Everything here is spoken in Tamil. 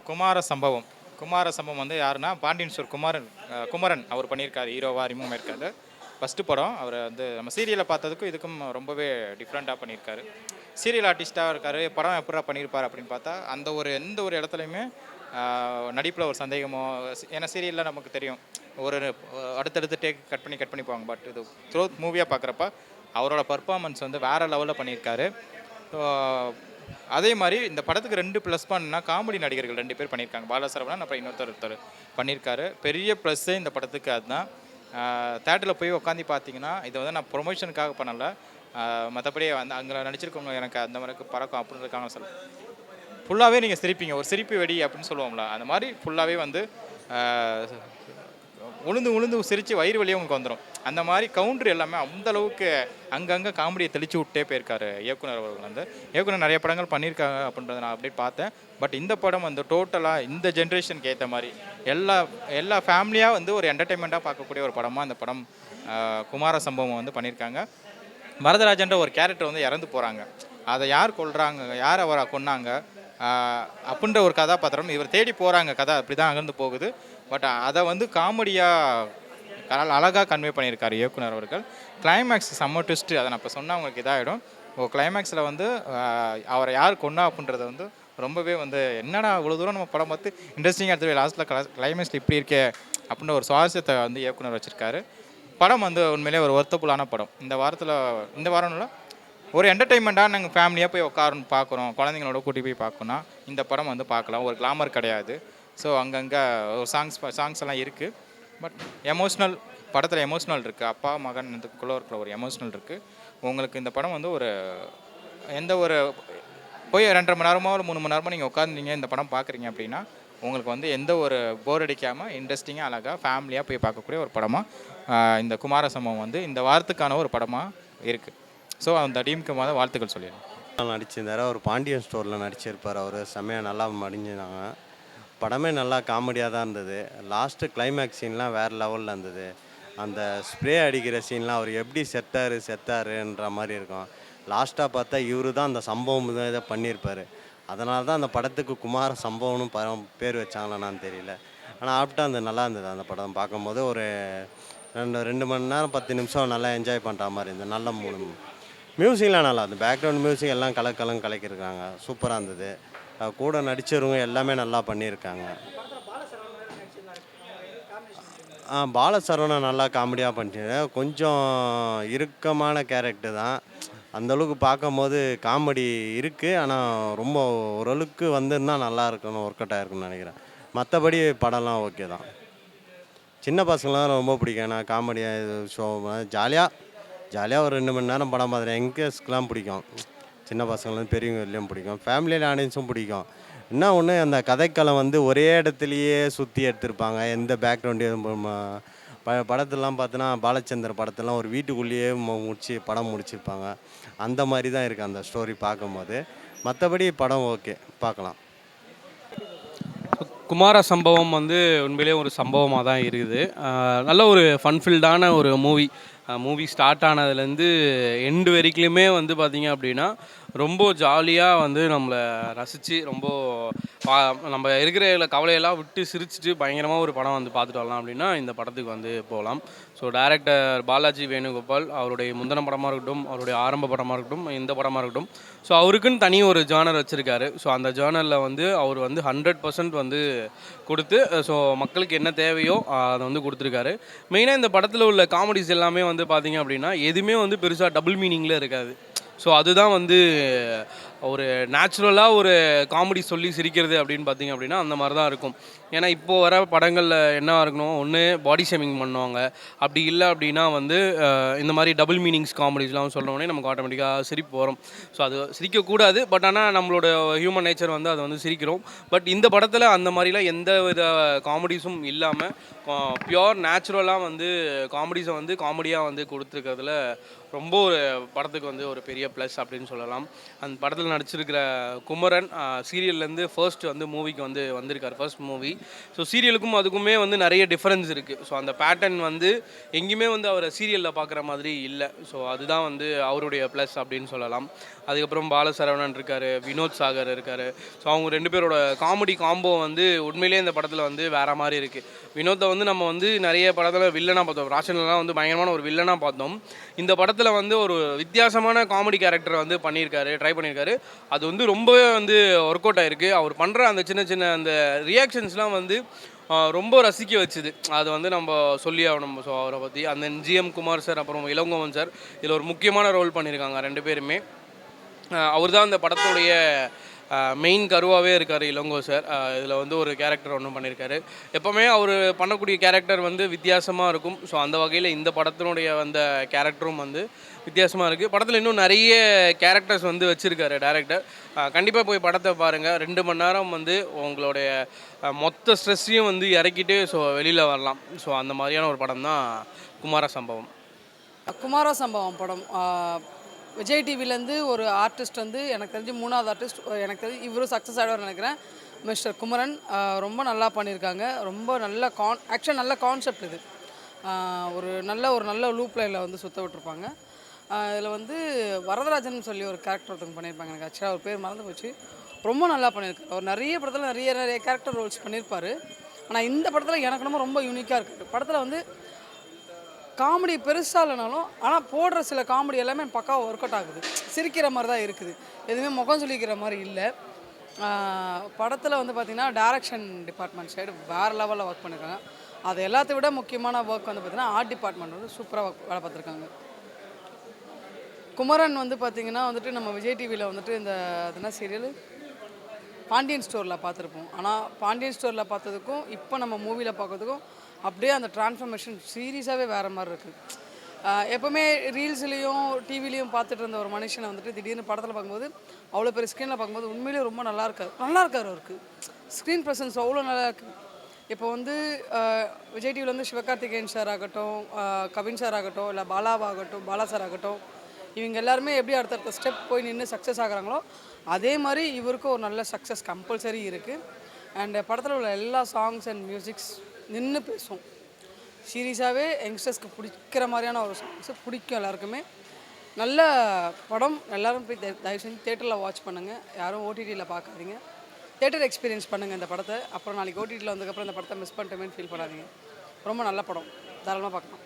படம் குமார சம்பவம். குமார சம்பவம் வந்து யாருன்னா பாண்டியன் ஸ்டோர் குமரன் அவர் பண்ணியிருக்காரு. ஹீரோவா அறிமுகமாயிருக்காரு. ஃபஸ்ட்டு படம். அவர் வந்து நம்ம சீரியலை பார்த்ததுக்கும் இதுக்கும் ரொம்பவே டிஃப்ரெண்ட்டாக பண்ணியிருக்காரு. சீரியல் ஆர்டிஸ்ட்டாக இருக்கார். படம் எப்படா பண்ணியிருப்பார் அப்படின்னு பார்த்தா எந்த ஒரு இடத்துலையுமே நடிப்பில் ஒரு சந்தேகமோ, ஏன்னா சீரியலில் நமக்கு தெரியும் ஒரு அடுத்தடுத்து டேக் கட் பண்ணி போவாங்க. பட் இது த்ரோத் மூவியாக பார்க்குறப்ப அவரோட பர்ஃபார்மன்ஸ் வந்து வேறு லெவலில் பண்ணியிருக்காரு. ஸோ அதே மாதிரி இந்த படத்துக்கு 2 ப்ளஸ் பாயிண்ட்னா காமெடி நடிகர்கள் 2 பேர் பண்ணியிருக்காங்க. பாலசரவணன் அப்புறம் ஒருத்தர் பண்ணியிருக்காரு. பெரிய ப்ளஸ்ஸே இந்த படத்துக்கு அதுதான். தேட்டரில் போய் உட்காந்து பார்த்தீங்கன்னா இதை வந்து நான் ப்ரொமோஷனுக்காக பண்ணலை. மற்றபடி வந்து அங்கே நடிச்சிருக்கவங்க எனக்கு அந்த மாதிரி பறக்கும் அப்படின்னு இருக்காங்க சொல்ல ஃபுல்லாகவே நீங்கள் சிரிப்பீங்க. ஒரு சிரிப்பு வெடி அப்படின்னு சொல்லுவோம்ல, அந்த மாதிரி ஃபுல்லாகவே வந்து உளுந்து சிரித்து வயிறு வழியே உங்களுக்கு வந்துடும். அந்த மாதிரி கவுண்டர் எல்லாமே அந்தளவுக்கு அங்கங்கே காமெடியை தெளித்து விட்டே போயிருக்காரு இயக்குனர் அவர்கள். வந்து இயக்குனர் நிறைய படங்கள் பண்ணியிருக்காங்க அப்படின்றத நான் அப்படியே பார்த்தேன். பட் இந்த படம் வந்து டோட்டலாக இந்த ஜென்ரேஷனுக்கு ஏற்ற மாதிரி எல்லா ஃபேமிலியாக வந்து ஒரு என்டர்டெயின்மெண்ட்டாக பார்க்கக்கூடிய ஒரு படமாக இந்த படம் குமார சம்பவம் வந்து பண்ணியிருக்காங்க. வரதராஜன்ற ஒரு கேரக்டர் வந்து இறந்து போகிறாங்க. அதை யார் கொல்றாங்க, யார் அவரை கொன்னாங்க அப்படின்ற ஒரு கதாபாத்திரம் இவர் தேடி போகிறாங்க. கதை அப்படி தான் அங்கேருந்து போகுது. பட் அதை வந்து காமெடியாக அழகாக கன்வே பண்ணியிருக்காரு இயக்குனர் அவர்கள். கிளைமேக்ஸ் செம்ம ட்விஸ்ட்டு. அதை நான் இப்போ சொன்னால் உங்களுக்கு இதாகிடும். கிளைமேக்ஸில் வந்து அவரை யார் கொன்னா அப்படின்றத வந்து ரொம்பவே வந்து என்னடா இவ்வளோ தூரம் நம்ம படம் பார்த்து இன்ட்ரெஸ்டிங்காக எடுத்து லாஸ்ட்டில் கிளைமேக்ஸில் இப்படி இருக்கே அப்படின்ற ஒரு சுவாரஸ்யத்தை வந்து இயக்குனர் வச்சுருக்காரு. படம் வந்து உண்மையிலே ஒரு ஒர்த்தபுளான படம். இந்த வாரம்ல ஒரு என்டர்டெயின்மெண்ட்டாக நாங்கள் ஃபேமிலியாக போய் உட்காரணும் பார்க்குறோம், குழந்தைங்களோட கூட்டி போய் பார்க்கணுன்னா இந்த படம் வந்து பார்க்கலாம். ஒரு கிளாமர் கிடையாது. ஸோ அங்கங்கே ஒரு சாங்ஸ் எல்லாம் இருக்குது. பட் படத்தில் எமோஷ்னல் இருக்குது. அப்பா மகன் இதுக்குள்ளே இருக்கிற ஒரு எமோஷ்னல் இருக்குது. உங்களுக்கு இந்த படம் வந்து போய் 2.5 மணி நேரமோ ஒரு 3 மணி நேரமோ நீங்கள் உட்காந்துங்க இந்த படம் பார்க்குறீங்க அப்படின்னா உங்களுக்கு வந்து எந்த ஒரு போர் அடிக்காமல் இன்ட்ரெஸ்டிங்காக அழகாக ஃபேமிலியாக போய் பார்க்கக்கூடிய ஒரு படமாக இந்த குமார சம்பவம் வந்து இந்த வாரத்துக்கான ஒரு படமாக இருக்குது. ஸோ அந்த டீமுக்கு வாழ்த்துக்கள் சொல்லிடுறேன். நடிச்சிருந்தார். அவர் பாண்டியன் ஸ்டோரில் நடிச்சிருப்பார். அவர் செம்மையாக நல்லா மடிஞ்சிருந்தாங்க. படமே நல்லா காமெடியாக தான் இருந்தது. லாஸ்ட்டு கிளைமேக்ஸ் சீன்லாம் வேறு லெவலில் இருந்தது. அந்த ஸ்ப்ரே அடிக்கிற சீன்லாம் அவர் எப்படி செத்தாருன்ற மாதிரி இருக்கும். லாஸ்ட்டாக பார்த்தா இவர் தான் அந்த சம்பவம் இதை பண்ணியிருப்பார். அதனால தான் அந்த படத்துக்கு குமார சம்பவம்னு பேர் வச்சாங்களான்னு தெரியல. ஆனால் ஆப்டாக அந்த நல்லா இருந்தது. அந்த படம் பார்க்கும்போது ஒரு 2 மணி நேரம் 10 நிமிஷம் நல்லா என்ஜாய் பண்ணுற மாதிரி இருந்தது. நல்ல மியூசிக்லாம் நல்லா இருந்தது. பேக்ரவுண்ட் மியூசிக் எல்லாம் கலக்கியிருக்காங்க. சூப்பராக இருந்தது. கூட நடிச்சவங்க எல்லாமே நல்லா பண்ணியிருக்காங்க. பாலசரவணன் நல்லா காமெடியாக பண்ணிட்டு கொஞ்சம் இறுக்கமான கேரக்டர் தான். அந்தளவுக்கு பார்க்கும்போது காமெடி இருக்குது. ஆனால் ரொம்ப ஓரளவுக்கு வந்துருந்தால் நல்லா இருக்கணும், ஒர்க் அவுட் ஆகிருக்குன்னு நினைக்கிறேன். மற்றபடி படம்லாம் ஓகே தான். சின்ன பசங்களாம் ரொம்ப பிடிக்கும். நான் காமெடியாக இது ஷோ ஜாலியாக ஒரு 2 மணி நேரம் படம் பார்த்துறேன். எங்கேஸ்க்கெலாம் பிடிக்கும். சின்ன பசங்கள்லேருந்து பெரியவங்க வரலையும் பிடிக்கும். ஃபேமிலியில் ஆடியன்ஸும் பிடிக்கும். என்ன ஒன்று, அந்த கதைக்களம் வந்து ஒரே இடத்துலையே சுற்றி எடுத்திருப்பாங்க. எந்த பேக்ரவுண்டு படத்துலலாம் பார்த்தோன்னா பாலச்சந்தர் படத்தெல்லாம் ஒரு வீட்டுக்குள்ளேயே படம் முடிச்சிருப்பாங்க. அந்த மாதிரி தான் இருக்குது அந்த ஸ்டோரி பார்க்கும்போது. மற்றபடி படம் ஓகே, பார்க்கலாம். குமார சம்பவம் வந்து உண்மையிலே ஒரு சம்பவமாக தான் இருக்குது. நல்ல ஒரு ஃபன்ஃபில்டான ஒரு மூவி ஸ்டார்ட் ஆனதுலேருந்து எண்டு வரைக்குமே வந்து பார்த்திங்க அப்படின்னா ரொம்ப ஜாலியாக வந்து நம்மளை ரசித்து ரொம்ப நம்ம இருக்கிற கவலையெல்லாம் விட்டு சிரிச்சிட்டு பயங்கரமாக ஒரு படம் வந்து பார்த்துட்டு வரலாம் அப்படின்னா இந்த படத்துக்கு வந்து போகலாம். ஸோ டைரக்டர் பாலாஜி வேணுகோபால் அவருடைய முந்தின படமாக இருக்கட்டும், அவருடைய ஆரம்ப படமாக இருக்கட்டும், இந்த படமாக இருக்கட்டும், ஸோ அவருக்குன்னு தனி ஒரு ஜானர் வச்சுருக்காரு. ஸோ அந்த ஜானரில் வந்து அவர் வந்து 100% வந்து கொடுத்து ஸோ மக்களுக்கு என்ன தேவையோ அதை வந்து கொடுத்துருக்காரு. மெயினாக இந்த படத்தில் உள்ள காமெடிஸ் எல்லாமே வந்து பார்த்திங்க அப்படின்னா எதுவுமே வந்து பெருசாக டபுள் மீனிங்கில் இருக்காது. ஸோ அதுதான் வந்து ஒரு நேச்சுரலாக ஒரு காமெடி சொல்லி சிரிக்கிறது அப்படின்னு பார்த்திங்க அப்படின்னா அந்த மாதிரி தான் இருக்கும். ஏன்னா இப்போது வர படங்களில் என்ன இருக்கணும், ஒன்று பாடி ஷேமிங் பண்ணுவாங்க, அப்படி இல்லை அப்படின்னா வந்து இந்த மாதிரி டபுள் மீனிங்ஸ் காமெடிஸ்லாம் சொல்கிறோன்னே நமக்கு ஆட்டோமேட்டிக்காக சிரிப்பு வரும். ஸோ அது சிரிக்கக்கூடாது. பட் ஆனால் நம்மளோட ஹியூமன் நேச்சர் வந்து அதை வந்து சிரிக்கிறோம். பட் இந்த படத்தில் அந்த மாதிரிலாம் எந்த வித காமெடிஸும் இல்லாமல் பியோர் நேச்சுரலாக வந்து காமெடிஸை வந்து காமெடியாக வந்து கொடுத்துருக்கிறதுல ரொம்ப ஒரு படத்துக்கு வந்து ஒரு பெரிய ப்ளஸ் அப்படின்னு சொல்லலாம். அந்த படத்தில் நடிச்சிருக்கிற குமரன் சீரியல்லேருந்து ஃபர்ஸ்ட் வந்து மூவிக்கு வந்து வந்திருக்கார், ஃபர்ஸ்ட் மூவி. ஸோ சீரியலுக்கும் அதுக்குமே வந்து நிறைய டிஃப்ரென்ஸ் இருக்குது. ஸோ அந்த பேட்டர்ன் வந்து எங்கேயுமே வந்து அவரை சீரியலில் பார்க்குற மாதிரி இல்லை. ஸோ அதுதான் வந்து அவருடைய ப்ளஸ் அப்படின்னு சொல்லலாம். அதுக்கப்புறம் பாலசரவணன் இருக்கார், வினோத் சாகர் இருக்கார். ஸோ அவங்க 2 பேரோட காமெடி காம்போ வந்து உண்மையிலேயே இந்த படத்தில் வந்து வேறு மாதிரி இருக்குது. வினோத்தை வந்து நம்ம வந்து நிறைய படத்தில் வில்லனாக பார்த்தோம், ராஷன்லாம் வந்து பயங்கரமான ஒரு வில்லனாக பார்த்தோம். இந்த படத்தில் வந்து ஒரு வித்தியாசமான காமெடி கேரக்டர் வந்து ட்ரை பண்ணியிருக்காரு. அது வந்து ரொம்பவே வந்து ஒர்க் அவுட் ஆயிருக்கு. அவர் பண்ணுற அந்த சின்ன சின்ன அந்த ரியாக்ஷன்ஸ்லாம் வந்து ரொம்ப ரசிக்க வச்சுது. அது வந்து நம்ம சொல்லி ஆகணும். ஸோ அவரை பற்றி அந்த ஜிஎம் குமார் சார் அப்புறம் இளங்கோவன் சார் இதில் ஒரு முக்கியமான ரோல் பண்ணியிருக்காங்க 2 பேருமே. அவர் தான் அந்த படத்துடைய மெயின் கருவாகவே இருக்கார் இளங்கோ சார். இதில் வந்து ஒரு கேரக்டர் ஒன்று பண்ணியிருக்காரு. எப்போவுமே அவர் பண்ணக்கூடிய கேரக்டர் வந்து வித்தியாசமாக இருக்கும். ஸோ அந்த வகையில் இந்த படத்தினுடைய அந்த கேரக்டரும் வந்து வித்தியாசமாக இருக்குது. படத்தில் இன்னும் நிறைய கேரக்டர்ஸ் வந்து வச்சுருக்காரு டேரக்டர். கண்டிப்பாக போய் படத்தை பாருங்கள். 2 மணி நேரம் வந்து உங்களுடைய மொத்த ஸ்ட்ரெஸ்ஸையும் வந்து இறக்கிட்டு ஸோ வெளியில் வரலாம். ஸோ அந்த மாதிரியான ஒரு படம் தான் குமார சம்பவம். குமார சம்பவம் படம் விஜய் டிவிலேருந்து ஒரு ஆர்டிஸ்ட் வந்து எனக்கு தெரிஞ்சு 3வது ஆர்டிஸ்ட், எனக்கு தெரிஞ்சு இவரும் சக்ஸஸ் ஆகிடுவார்னு நினைக்கிறேன். மிஸ்டர் குமரன் ரொம்ப நல்லா பண்ணியிருக்காங்க. ரொம்ப நல்ல ஆக்சுவலாக நல்ல கான்செப்ட் இது. ஒரு நல்ல லூப் லைனில் வந்து சுற்ற விட்டுருப்பாங்க. இதில் வந்து வரதராஜன் சொல்லி ஒரு கேரக்டர் ஒருத்தவங்க பண்ணியிருப்பாங்க. எனக்கு ஆக்சுவலாக அவர் பேர் மறந்து போச்சு. ரொம்ப நல்லா பண்ணியிருக்காரு. அவர் நிறைய படத்தில் நிறைய கேரக்டர் ரோல்ஸ் பண்ணியிருப்பார். ஆனால் இந்த படத்தில் எனக்கு ரொம்ப யூனிக்காக இருக்குது. படத்தில் வந்து காமெடி பெருசாக இல்லைனாலும் ஆனால் போடுற சில காமெடி எல்லாமே பக்காவாக ஒர்க் அவுட் ஆகுது. சிரிக்கிற மாதிரி தான் இருக்குது, எதுவுமே முகம் சொல்லிக்கிற மாதிரி இல்லை. படத்தில் வந்து பார்த்திங்கன்னா டைரக்ஷன் டிபார்ட்மெண்ட் சைடு வேறு லெவலில் ஒர்க் பண்ணியிருக்காங்க. அது எல்லாத்த விட முக்கியமான ஒர்க் வந்து பார்த்திங்கன்னா ஆர்ட் டிபார்ட்மெண்ட் வந்து சூப்பராக வேலை பார்த்துருக்காங்க. குமரன் வந்து பார்த்திங்கன்னா வந்துட்டு நம்ம விஜய் டிவியில் வந்துட்டு இந்த என்ன சீரியல் பாண்டியன் ஸ்டோரில் பார்த்துருப்போம். ஆனால் பாண்டியன் ஸ்டோரில் பார்த்ததுக்கும் இப்போ நம்ம மூவியில் பார்க்கறதுக்கும் அப்படியே அந்த ட்ரான்ஸ்ஃபர்மேஷன் சீரியஸாகவே வேறு மாதிரி இருக்குது. எப்போவுமே ரீல்ஸ்லேயும் டிவிலையும் பார்த்துட்டு இருந்த ஒரு மனுஷனை வந்துட்டு திடீர்னு படத்தில் பார்க்கும்போது அவ்வளோ பெரிய ஸ்க்ரீனில் பார்க்கும்போது உண்மையிலேயே ரொம்ப நல்லா இருக்கார் அவருக்கு. ஸ்க்ரீன் ப்ரெசன்ஸ் அவ்வளோ நல்லா இருக்குது. இப்போ வந்து விஜய் டிவியில் வந்து சிவகார்த்திகேயன் சார் ஆகட்டும், கவின் சார் ஆகட்டும், இல்லை பாலாவாகட்டும், பாலா சார் ஆகட்டும், இவங்க எல்லாருமே எப்படி அடுத்தடுத்த ஸ்டெப் போய் நின்று சக்ஸஸ் ஆகுறாங்களோ அதே மாதிரி இவருக்கும் ஒரு நல்ல சக்ஸஸ் கம்பல்சரி இருக்குது. அண்ட் படத்தில் உள்ள எல்லா சாங்ஸ் அண்ட் மியூசிக்ஸ் நின்று பேசும். சீரியஸாகவே யங்ஸ்டர்ஸ்க்கு பிடிக்கிற மாதிரியான ஒரு சாங்ஸு பிடிக்கும் எல்லாருக்குமே. நல்ல படம். எல்லோரும் போய் தயவு செஞ்சு தேட்டரில் வாட்ச் பண்ணுங்கள். யாரும் ஓடிடியில் பார்க்காதீங்க. தேட்டர் எக்ஸ்பீரியன்ஸ் பண்ணுங்கள் இந்த படத்தை. அப்புறம் நாளைக்கு ஓடிடியில் வந்ததுக்கப்புறம் இந்த படத்தை மிஸ் பண்ணிட்டோமேன்னு ஃபீல் பண்ணாதீங்க. ரொம்ப நல்ல படம், தாராளமாக பார்க்கலாம்.